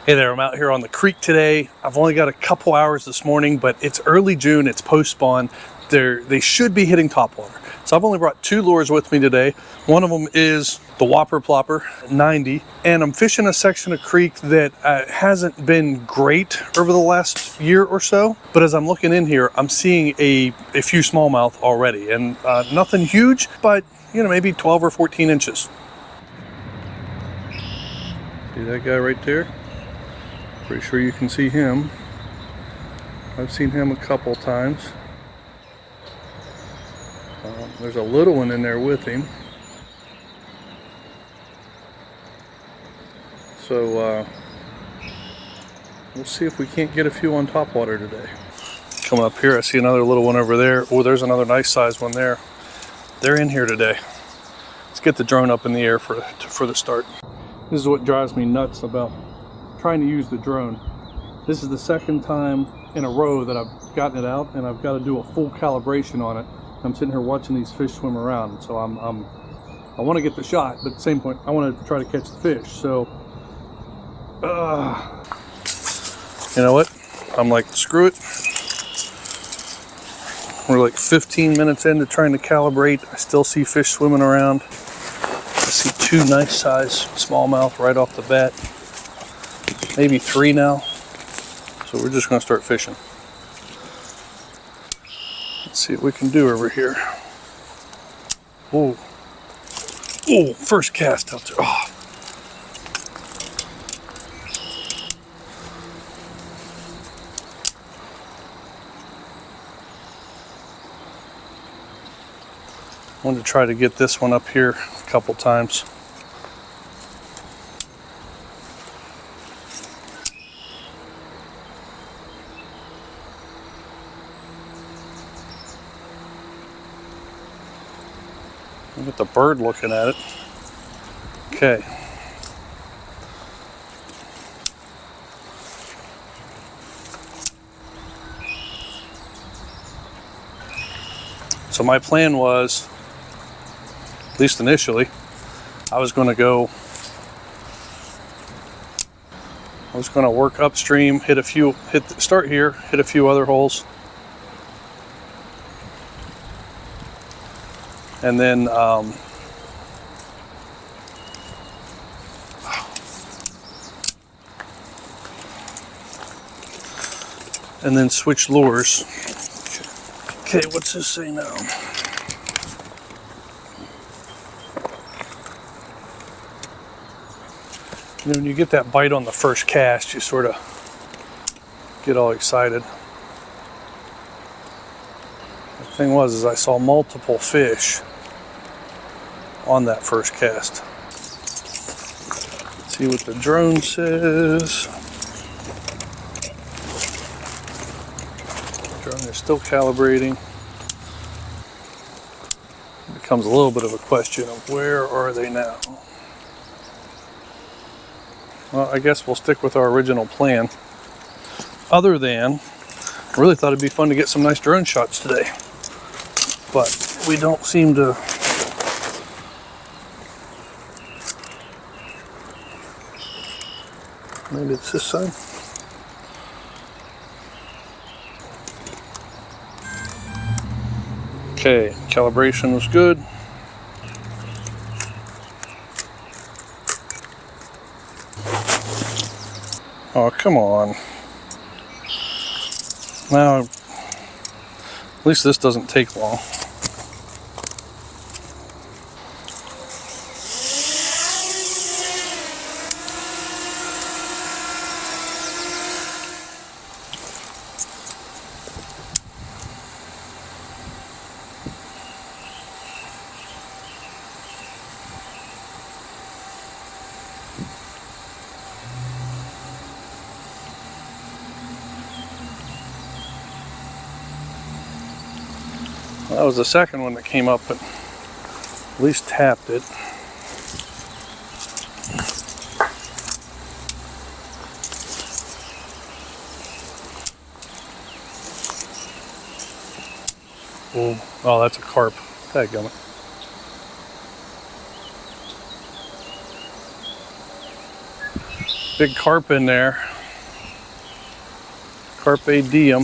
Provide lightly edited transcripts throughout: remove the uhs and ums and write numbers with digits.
Hey there, I'm out here on the creek today. I've only got a couple hours this morning, but it's early June, it's post-spawn. They should be hitting topwater. So I've only brought 2 lures with me today. One of them is the Whopper Plopper 90, and I'm fishing a section of creek that hasn't been great over the last year or so. But as I'm looking in here, I'm seeing a few smallmouth already, and nothing huge, but you know, maybe 12 or 14 inches. See that guy right there? Pretty sure you can see him. I've seen him a couple times. There's a little one in there with him. So we'll see if we can't get a few on topwater today. Coming up here, I see another little one over there. Oh, there's another nice sized one there. They're in here today. Let's get the drone up in the air for the start. This is what drives me nuts about trying to use the drone. This is the second time in a row that I've gotten it out, and I've got to do a full calibration on it. I'm sitting here watching these fish swim around, so I want to get the shot, but at the same point I want to try to catch the fish. So you know what, I'm like, screw it. We're like 15 minutes into trying to calibrate. I still see fish swimming around. I see 2 nice size smallmouth right off the bat. Maybe 3 now. So we're just going to start fishing. Let's see what we can do over here. Oh, first cast out there. Oh. I wanted to try to get this one up here a couple times. Look at the bird looking at it. Okay. So my plan was, at least initially, I was going to work upstream, start here, hit a few other holes, and then switch lures. Okay, what's this say now? And when you get that bite on the first cast, you sort of get all excited. The thing was, I saw multiple fish on that first cast. Let's see what the drone says. The drone is still calibrating. It becomes a little bit of a question of where are they now? Well, I guess we'll stick with our original plan. Other than, I really thought it'd be fun to get some nice drone shots today. But we don't seem to. Maybe it's this side. Okay, calibration was good. Oh, come on. Now, at least this doesn't take long. That was the second one that came up and at least tapped it. Oh, that's a carp. Dadgummit. Big carp in there. Carpe diem.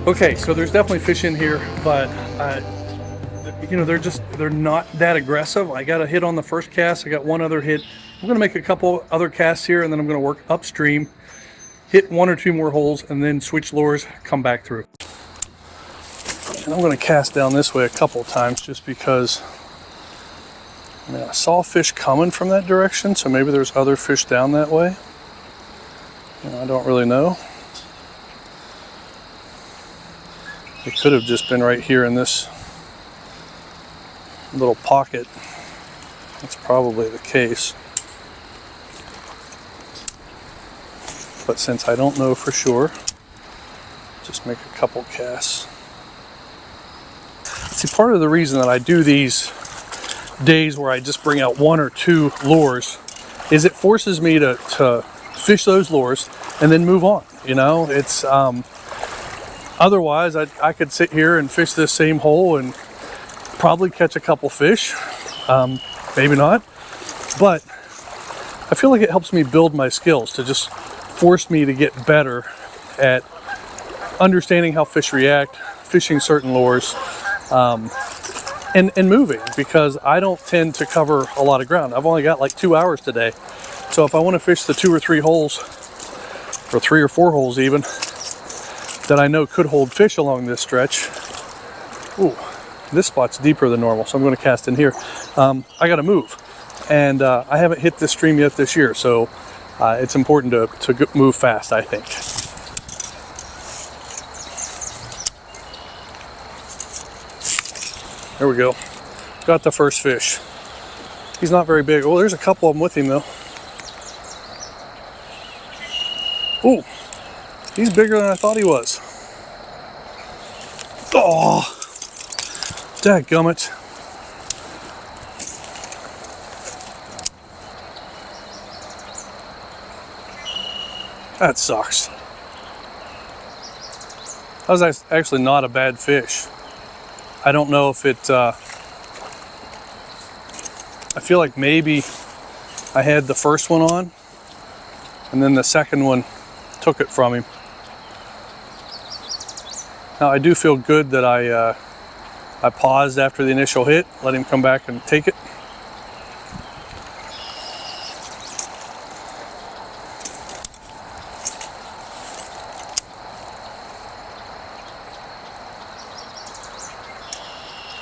Okay, so there's definitely fish in here, but you know, they're not that aggressive. I got a hit on the first cast. I got one other hit. I'm gonna make a couple other casts here, and then I'm gonna work upstream, hit one or two more holes, and then switch lures, come back through. And I'm gonna cast down this way a couple times just because I mean, I saw fish coming from that direction, so maybe there's other fish down that way. You know, I don't really know. It could have just been right here in this little pocket. That's probably the case. But since I don't know for sure, just make a couple casts. See, part of the reason that I do these days where I just bring out one or two lures is it forces me to fish those lures and then move on. You know, it's otherwise I could sit here and fish this same hole and probably catch a couple fish, maybe not, but I feel like it helps me build my skills to just force me to get better at understanding how fish react, fishing certain lures, and moving, because I don't tend to cover a lot of ground. I've only got like 2 hours today, so if I want to fish the 2 or 3 holes, or 3 or 4 holes even, that I know could hold fish along this stretch. Ooh, this spot's deeper than normal, so I'm going to cast in here. I got to move, and I haven't hit this stream yet this year, so it's important to move fast, I think. There we go. Got the first fish. He's not very big. Oh, there's a couple of them with him though. Ooh, he's bigger than I thought he was. Oh, dadgummit. That sucks. That was actually not a bad fish. I don't know if it, I feel like maybe I had the first one on and then the second one took it from him. Now I do feel good that I paused after the initial hit, let him come back and take it.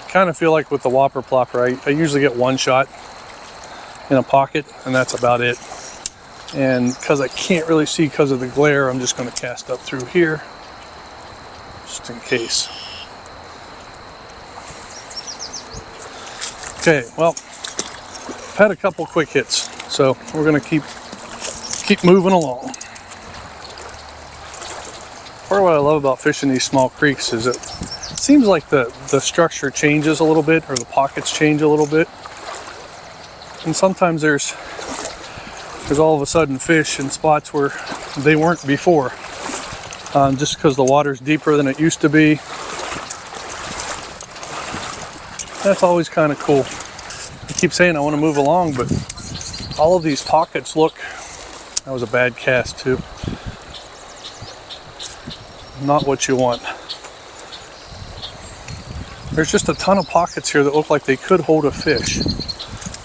Kind of feel like with the whopper plopper, I usually get one shot in a pocket and that's about it. And because I can't really see because of the glare, I'm just going to cast up through here just in case. Okay, well, had a couple quick hits, so we're gonna keep moving along. Part of what I love about fishing these small creeks is it seems like the structure changes a little bit, or the pockets change a little bit, and sometimes there's all of a sudden fish in spots where they weren't before, just because the water's deeper than it used to be. That's always kind of cool. I keep saying I want to move along, but all of these pockets look, that was a bad cast too, not what you want. There's just a ton of pockets here that look like they could hold a fish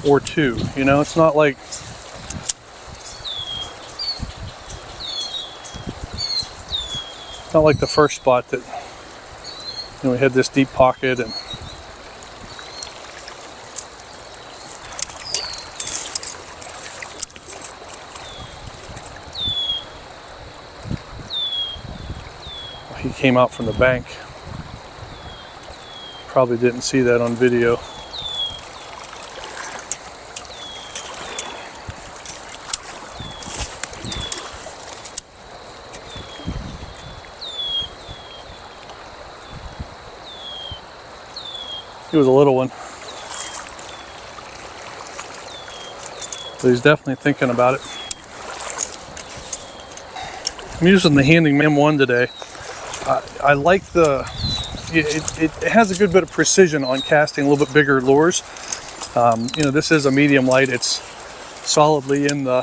or two. You know, it's not like the first spot that, you know, we had this deep pocket and he came out from the bank. Probably didn't see that on video. He was a little one, but he's definitely thinking about it. I'm using the Handing M1 today. I like it has a good bit of precision on casting a little bit bigger lures. You know, this is a medium light. It's solidly in the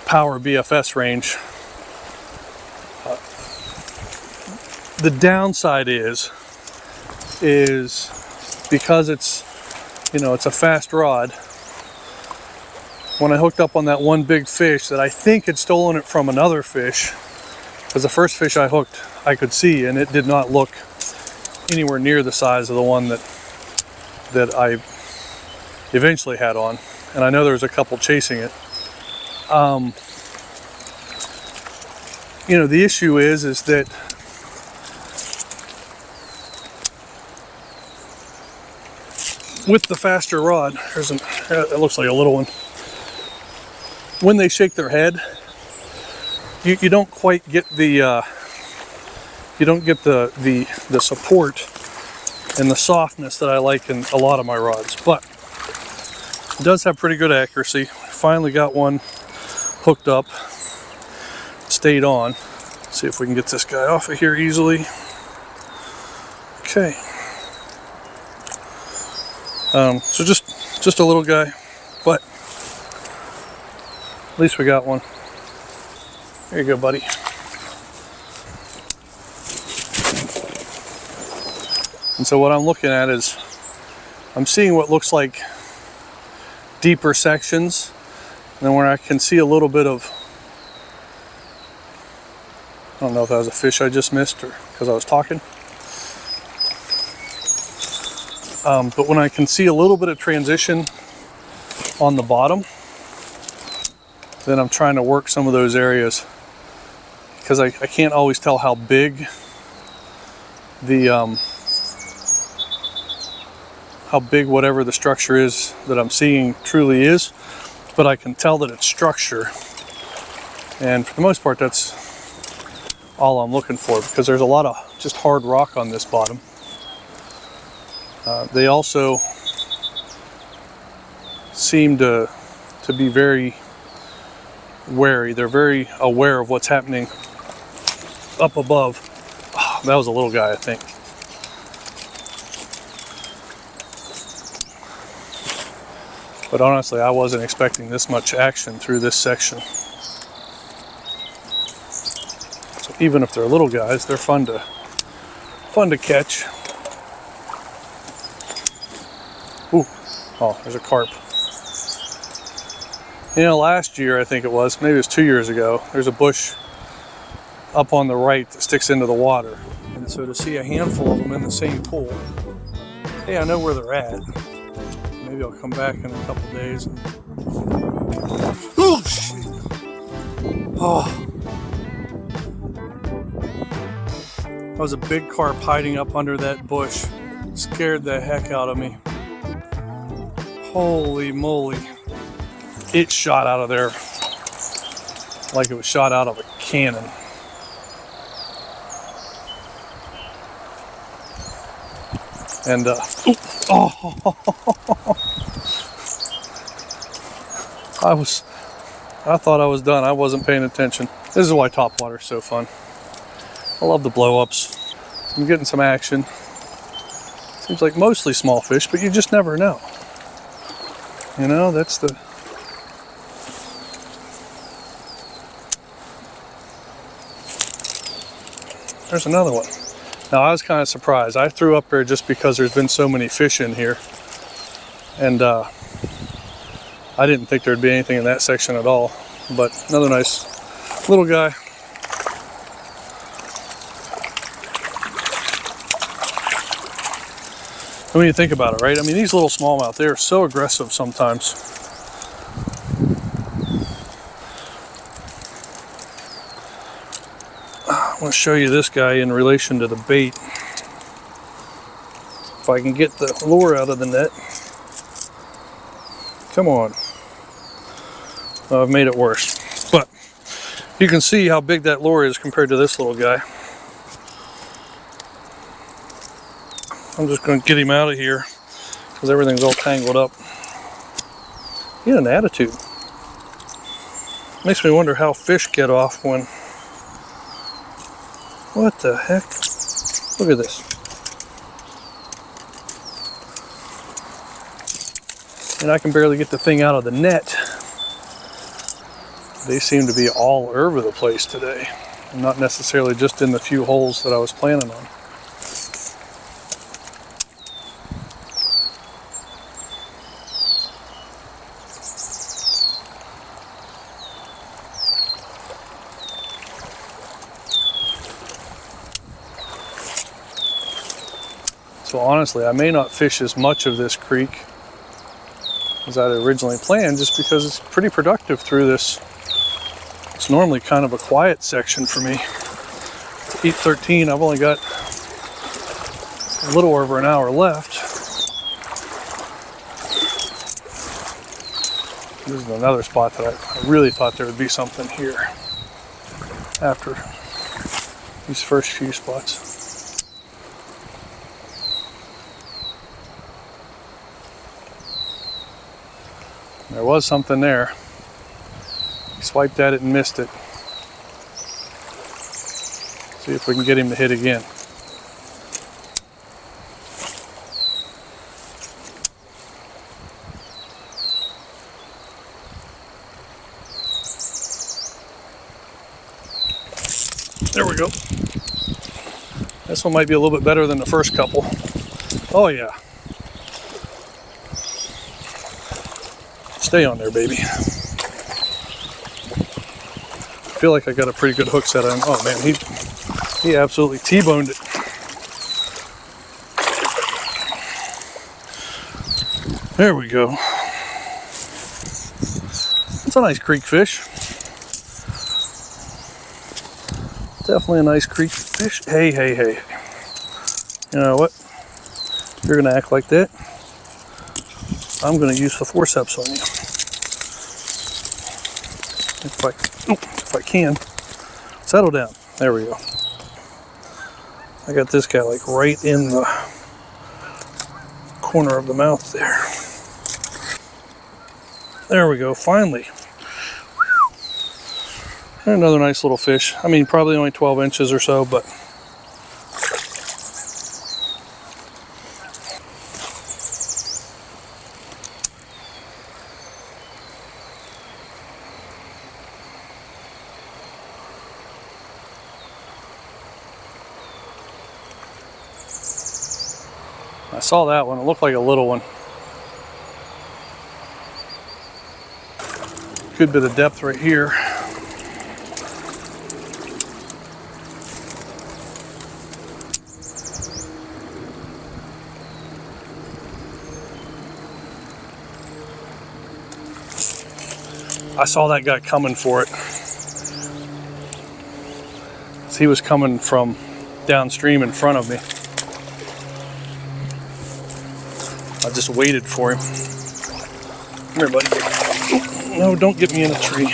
power BFS range. The downside is because it's, you know, it's a fast rod. When I hooked up on that one big fish that I think had stolen it from another fish, because the first fish I hooked I could see, and it did not look anywhere near the size of the one that I eventually had on, and I know there was a couple chasing it. You know, the issue is that with the faster rod, it looks like a little one. When they shake their head, you don't quite get the the support and the softness that I like in a lot of my rods, but it does have pretty good accuracy. Finally got one hooked up, stayed on. Let's see if we can get this guy off of here easily. Okay. So just a little guy, but at least we got one. There you go, buddy. And so what I'm looking at is I'm seeing what looks like deeper sections, and then where I can see a little bit of, I don't know if that was a fish I just missed or because I was talking. But when I can see a little bit of transition on the bottom, then I'm trying to work some of those areas, because I can't always tell how big whatever the structure is that I'm seeing truly is, but I can tell that it's structure, and for the most part that's all I'm looking for, because there's a lot of just hard rock on this bottom. They also seem to be very wary. They're very aware of what's happening up above. Oh, that was a little guy, I think. But honestly, I wasn't expecting this much action through this section. So even if they're little guys, they're fun to catch. Ooh, oh, there's a carp. You know, last year, I think it was, maybe it was 2 years ago, there's a bush up on the right that sticks into the water. And so to see a handful of them in the same pool, hey, I know where they're at. Maybe I'll come back in a couple days. Oh, shit. Oh. That was a big carp hiding up under that bush. Scared the heck out of me. Holy moly. It shot out of there like it was shot out of a cannon. And I thought I was done. I wasn't paying attention. This is why topwater is so fun. I love the blow-ups. I'm getting some action. Seems like mostly small fish, but you just never know. You know, that's the... There's another one. Now, I was kind of surprised. I threw up there just because there's been so many fish in here. And I didn't think there'd be anything in that section at all. But another nice little guy. When you think about it, right? I mean, these little smallmouth, they're so aggressive sometimes. I want to show you this guy in relation to the bait. If I can get the lure out of the net. Come on. Oh, I've made it worse. But you can see how big that lure is compared to this little guy. I'm just going to get him out of here because everything's all tangled up. He had an attitude. Makes me wonder how fish get off when... What the heck? Look at this. And I can barely get the thing out of the net. They seem to be all over the place today. Not necessarily just in the few holes that I was planning on. So honestly, I may not fish as much of this creek as I'd originally planned, just because it's pretty productive through this. It's normally kind of a quiet section for me. It's 8:13, I've only got a little over an hour left. This is another spot that I really thought there would be something here after these first few spots. There was something there. He swiped at it and missed it. See if we can get him to hit again. There we go. This one might be a little bit better than the first couple. Oh yeah. Stay on there, baby. I feel like I got a pretty good hook set on. Oh man, he absolutely T-boned it. There we go. It's a nice creek fish. Definitely a nice creek fish. Hey, hey, hey. You know what? If you're gonna act like that, I'm gonna use the forceps on you. If I can. Settle down. There we go. I got this guy like right in the corner of the mouth there. There we go, finally. Another nice little fish. I mean, probably only 12 inches or so, but I saw that one. It looked like a little one. Good bit of depth right here. I saw that guy coming for it. He was coming from downstream in front of me. I just waited for him. Come here, buddy. No, don't get me in a tree.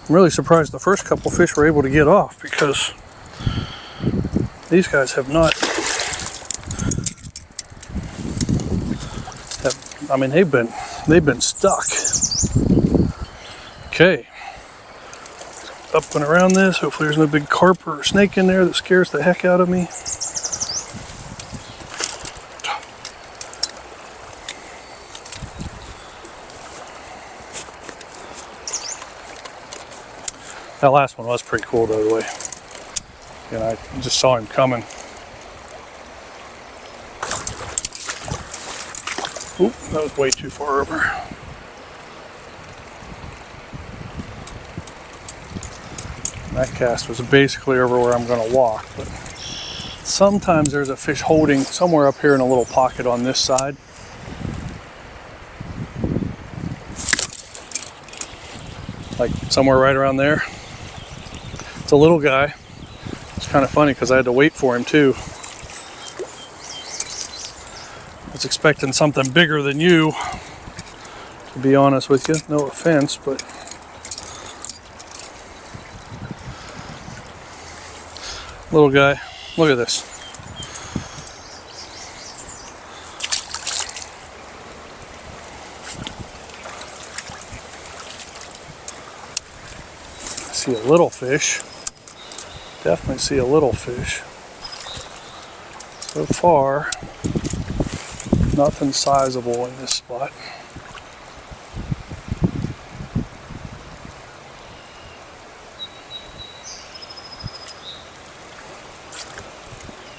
I'm really surprised the first couple fish were able to get off, because these guys have not. I mean, they've been stuck. Okay, up and around this. Hopefully there's no big carp or snake in there that scares the heck out of me. That last one was pretty cool, by the way. And I just saw him coming. Oop, that was way too far over. That cast was basically over where I'm going to walk, but sometimes there's a fish holding somewhere up here in a little pocket on this side. Like somewhere right around there. It's a little guy. It's kind of funny because I had to wait for him too. I was expecting something bigger than you, to be honest with you. No offense, but little guy. Look at this. I see a little fish. Definitely see a little fish. So far, nothing sizable in this spot.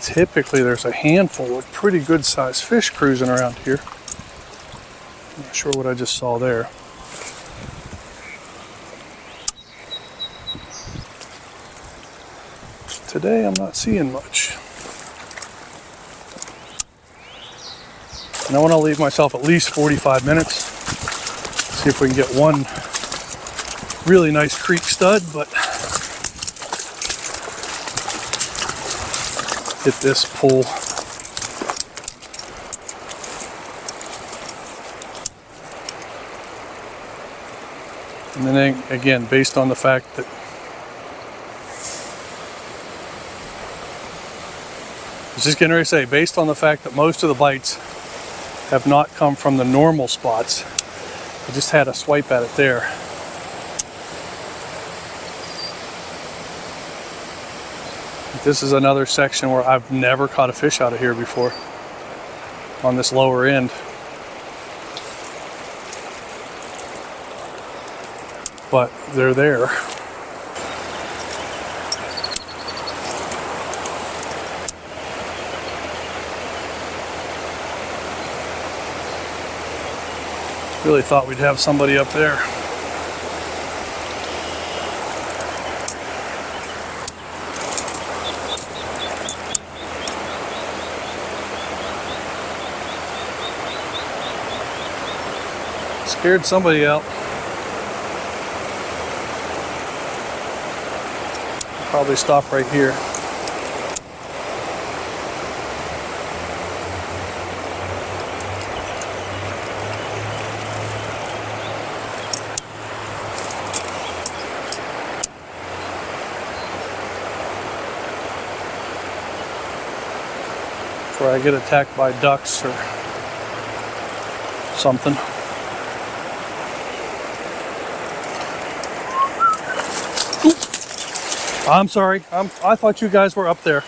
Typically there's a handful of pretty good sized fish cruising around here. I'm not sure what I just saw there. Today I'm not seeing much. And I want to leave myself at least 45 minutes. See if we can get one really nice creek stud, but hit this pull. And then again, based on the fact that I was just getting ready to say, based on the fact that most of the bites have not come from the normal spots, I just had a swipe at it there. This is another section where I've never caught a fish out of here before, on this lower end. But they're there. Really thought we'd have somebody up there. Scared somebody out. Probably stop right here. Before I get attacked by ducks or something. I'm sorry. I thought you guys were up there.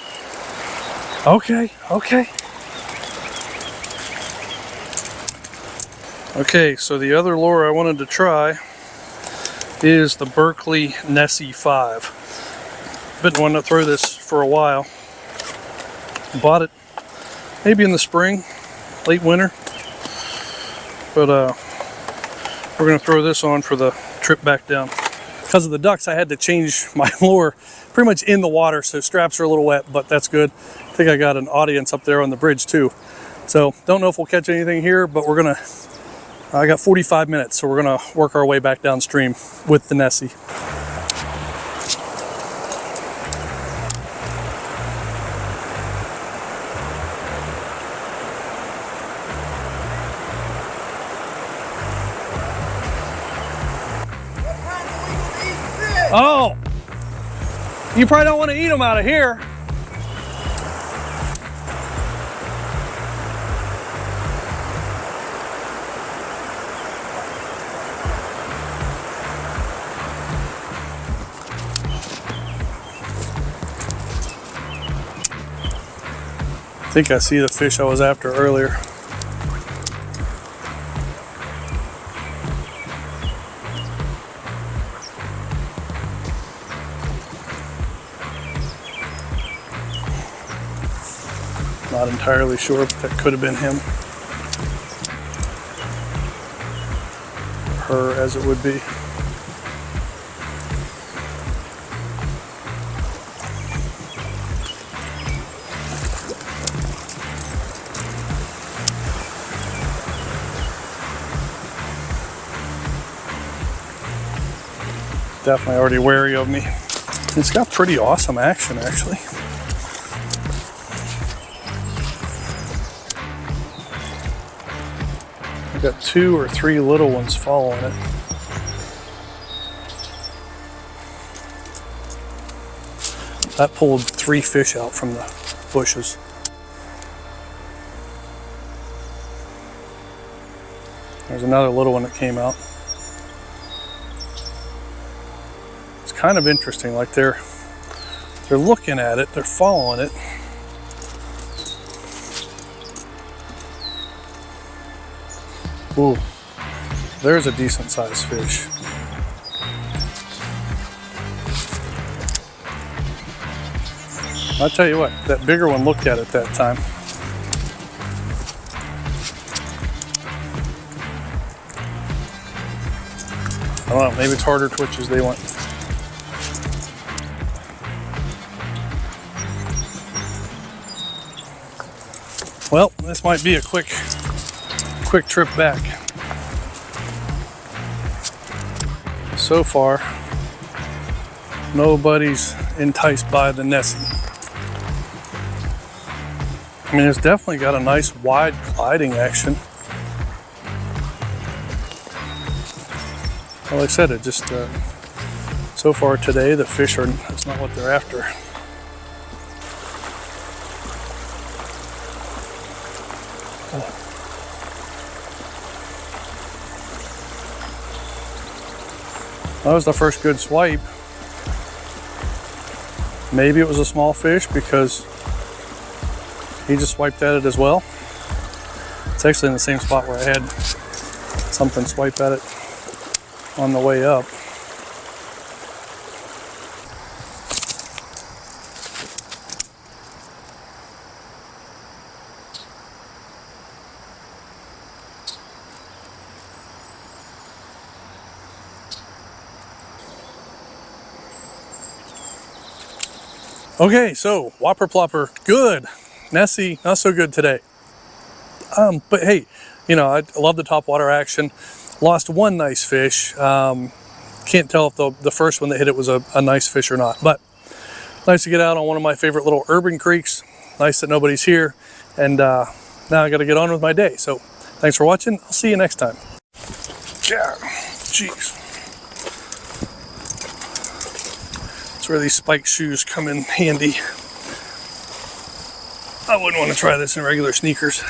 Okay, okay. Okay, so the other lure I wanted to try is the Berkley Nessie 5. Been wanting to throw this for a while. Bought it maybe in the spring, late winter. But we're gonna throw this on for the trip back down. Because of the ducks, I had to change my lure pretty much in the water, so straps are a little wet, but that's good. I think I got an audience up there on the bridge too. So don't know if we'll catch anything here, but we're gonna I got 45 minutes, so we're gonna work our way back downstream with the Nessie. Oh, you probably don't want to eat them out of here. I think I see the fish I was after earlier. Not entirely sure, but that could have been him. Her, as it would be. Definitely already wary of me. It's got pretty awesome action, actually. I've got 2 or 3 little ones following it. That pulled 3 fish out from the bushes. There's another little one that came out. It's kind of interesting, like they're looking at it, they're following it. Ooh, there's a decent sized fish. I'll tell you what, that bigger one looked at it that time. I don't know, maybe it's harder twitches they want. Well, this might be a quick trip back. So far, nobody's enticed by the Nessie. I mean, it's definitely got a nice wide gliding action. Well, like I said, it just, so far today, the fish it's not what they're after. Oh. That was the first good swipe. Maybe it was a small fish because he just swiped at it as well. It's actually in the same spot where I had something swipe at it on the way up. Okay, so whopper plopper, good. Nessie, not so good today. But hey, you know, I love the topwater action. Lost 1 nice fish. Can't tell if the first one that hit it was a nice fish or not. But nice to get out on one of my favorite little urban creeks. Nice that nobody's here. And now I got to get on with my day. So thanks for watching. I'll see you next time. Yeah, jeez. That's where these spiked shoes come in handy. I wouldn't want to try this in regular sneakers.